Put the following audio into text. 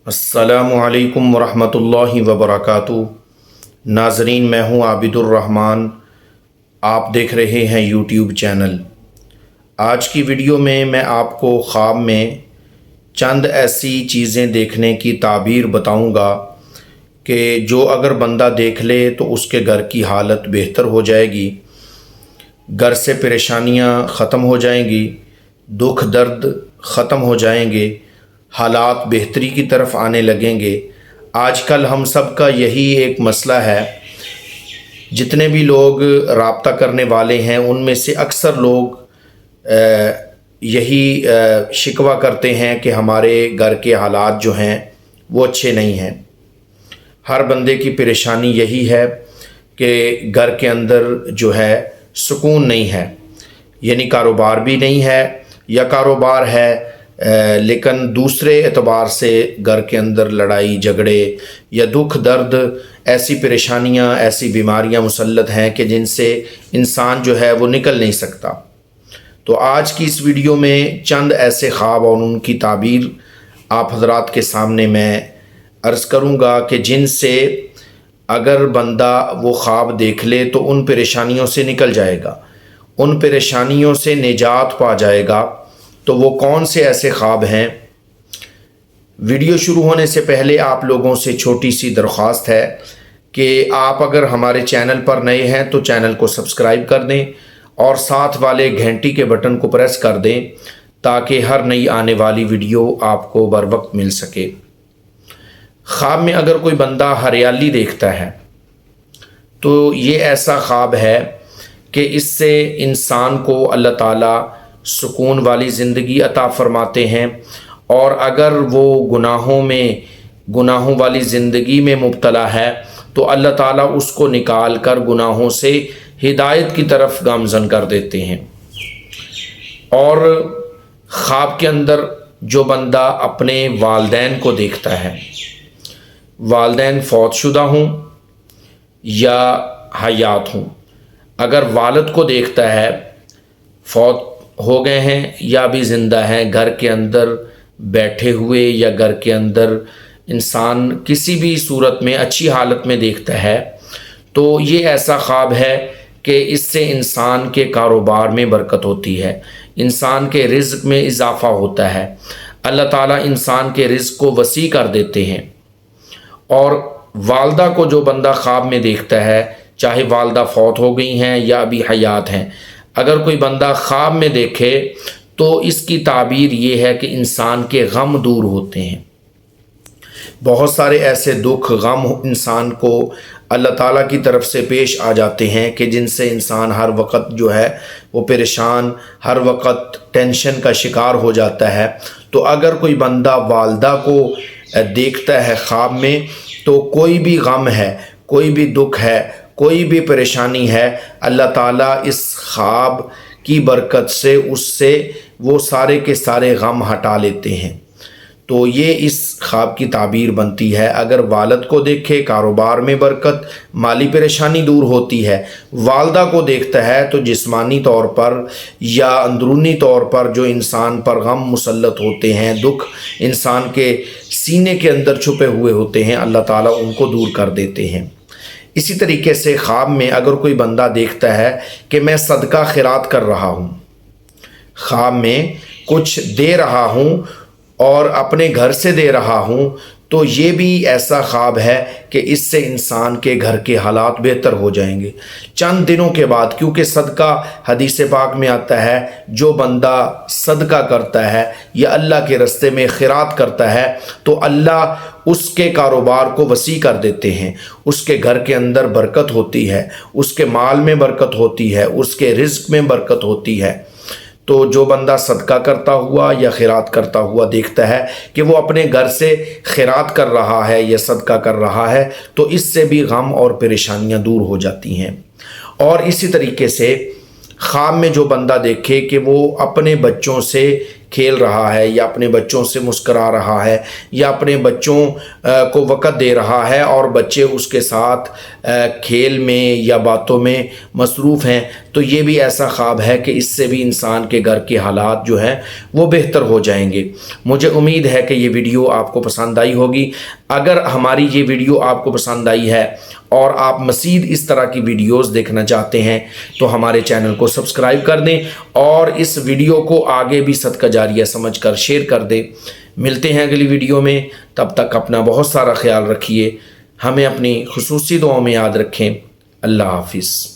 अस्सलामु अलैकुम वरहमतुल्लाहि वबरकातुहू। नाज़रीन, मैं हूँ आबिदुर्रहमान। आप देख रहे हैं यूट्यूब चैनल। आज की वीडियो में मैं आपको ख्वाब में चंद ऐसी चीज़ें देखने की ताबीर बताऊँगा कि जो अगर बंदा देख ले तो उसके घर की हालत बेहतर हो जाएगी, घर से परेशानियाँ ख़त्म हो जाएंगी, दुख दर्द ख़त्म हो जाएंगे, हालात बेहतरी की तरफ आने लगेंगे। आजकल हम सब का यही एक मसला है। जितने भी लोग राब्ता करने वाले हैं उनमें से अक्सर लोग यही शिकवा करते हैं कि हमारे घर के हालात जो हैं वो अच्छे नहीं हैं। हर बंदे की परेशानी यही है कि घर के अंदर जो है सुकून नहीं है, यानी कारोबार भी नहीं है या कारोबार है लेकिन दूसरे एतबार से घर के अंदर लड़ाई झगड़े या दुख दर्द, ऐसी परेशानियां, ऐसी बीमारियां मुसल्लत हैं कि जिनसे इंसान जो है वो निकल नहीं सकता। तो आज की इस वीडियो में चंद ऐसे ख्वाब और उनकी ताबीर आप हजरात के सामने मैं अर्ज़ करूंगा कि जिनसे अगर बंदा वो ख्वाब देख ले तो उन परेशानियों से निकल जाएगा, उन परेशानियों से निजात पा जाएगा। तो वो कौन से ऐसे ख्वाब हैं? वीडियो शुरू होने से पहले आप लोगों से छोटी सी दरख्वास्त है कि आप अगर हमारे चैनल पर नए हैं तो चैनल को सब्सक्राइब कर दें और साथ वाले घंटी के बटन को प्रेस कर दें ताकि हर नई आने वाली वीडियो आपको बर वक्त मिल सके। ख्वाब में अगर कोई बंदा हरियाली देखता है तो ये ऐसा ख्वाब है कि इससे इंसान को अल्लाह ताला सुकून वाली ज़िंदगी अता फ़रमाते हैं, और अगर वो गुनाहों वाली ज़िंदगी में मुब्तला है तो अल्लाह ताला उसको निकाल कर गुनाहों से हिदायत की तरफ गामज़न कर देते हैं। और ख्वाब के अंदर जो बंदा अपने वालदैन को देखता है, वालदैन फौतशुदा हों या हयात हों, अगर वालिद को देखता है फौत हो गए हैं या भी ज़िंदा हैं, घर के अंदर बैठे हुए या घर के अंदर इंसान किसी भी सूरत में अच्छी हालत में देखता है, तो ये ऐसा ख्वाब है कि इससे इंसान के कारोबार में बरकत होती है, इंसान के रिज़्क में इजाफ़ा होता है, अल्लाह ताला इंसान के रिज़्क को वसी कर देते हैं। और वालदा को जो बंदा ख्वाब में देखता है, चाहे वालदा फौत हो गई हैं या अभी हयात हैं, अगर कोई बंदा ख्वाब में देखे तो इसकी ताबीर ये है कि इंसान के गम दूर होते हैं। बहुत सारे ऐसे दुख गम इंसान को अल्लाह ताला की तरफ से पेश आ जाते हैं कि जिनसे इंसान हर वक्त जो है वो परेशान, हर वक्त टेंशन का शिकार हो जाता है। तो अगर कोई बंदा वालदा को देखता है ख्वाब में तो कोई भी गम है, कोई भी दुख है, कोई भी परेशानी है, अल्लाह ताला इस ख्वाब की बरकत से उससे वो सारे के सारे गम हटा लेते हैं। तो ये इस ख्वाब की ताबीर बनती है। अगर वालिद को देखे कारोबार में बरकत, माली परेशानी दूर होती है। वालदा को देखता है तो जिस्मानी तौर पर या अंदरूनी तौर पर जो इंसान पर गम मुसल्लत होते हैं, दुख इंसान के सीने के अंदर छुपे हुए होते हैं, अल्लाह ताला उनको दूर कर देते हैं। इसी तरीके से ख्वाब में अगर कोई बंदा देखता है कि मैं सदका खैरात कर रहा हूँ, ख्वाब में कुछ दे रहा हूँ और अपने घर से दे रहा हूँ, तो ये भी ऐसा ख्वाब है कि इससे इंसान के घर के हालात बेहतर हो जाएंगे चंद दिनों के बाद। क्योंकि सदका हदीस पाक में आता है, जो बंदा सदका करता है या अल्लाह के रास्ते में खैरात करता है तो अल्लाह उसके कारोबार को वसी कर देते हैं, उसके घर के अंदर बरकत होती है, उसके माल में बरकत होती है, उसके रिज़्क में बरकत होती है। तो जो बंदा सदका करता हुआ या खैरात करता हुआ देखता है कि वो अपने घर से खैरात कर रहा है या सदका कर रहा है, तो इससे भी गम और परेशानियां दूर हो जाती हैं। और इसी तरीके से ख्वाब में जो बंदा देखे कि वो अपने बच्चों से کھیل رہا ہے یا اپنے بچوں سے مسکرا رہا ہے یا اپنے بچوں کو وقت دے رہا ہے اور بچے اس کے ساتھ کھیل میں یا باتوں میں مصروف ہیں، تو یہ بھی ایسا خواب ہے کہ اس سے بھی انسان کے گھر کے حالات جو ہیں وہ بہتر ہو جائیں گے۔ مجھے امید ہے کہ یہ ویڈیو آپ کو پسند آئی ہوگی۔ اگر ہماری یہ ویڈیو آپ کو پسند آئی ہے اور آپ مزید اس طرح کی ویڈیوز دیکھنا چاہتے ہیں تو ہمارے چینل کو سبسکرائب کر دیں اور اس ویڈیو کو آگے بھی صدقہ جاریہ سمجھ کر شیئر کر دیں۔ ملتے ہیں اگلی ویڈیو میں، تب تک اپنا بہت سارا خیال رکھیے، ہمیں اپنی خصوصی دعاؤں میں یاد رکھیں۔ اللہ حافظ۔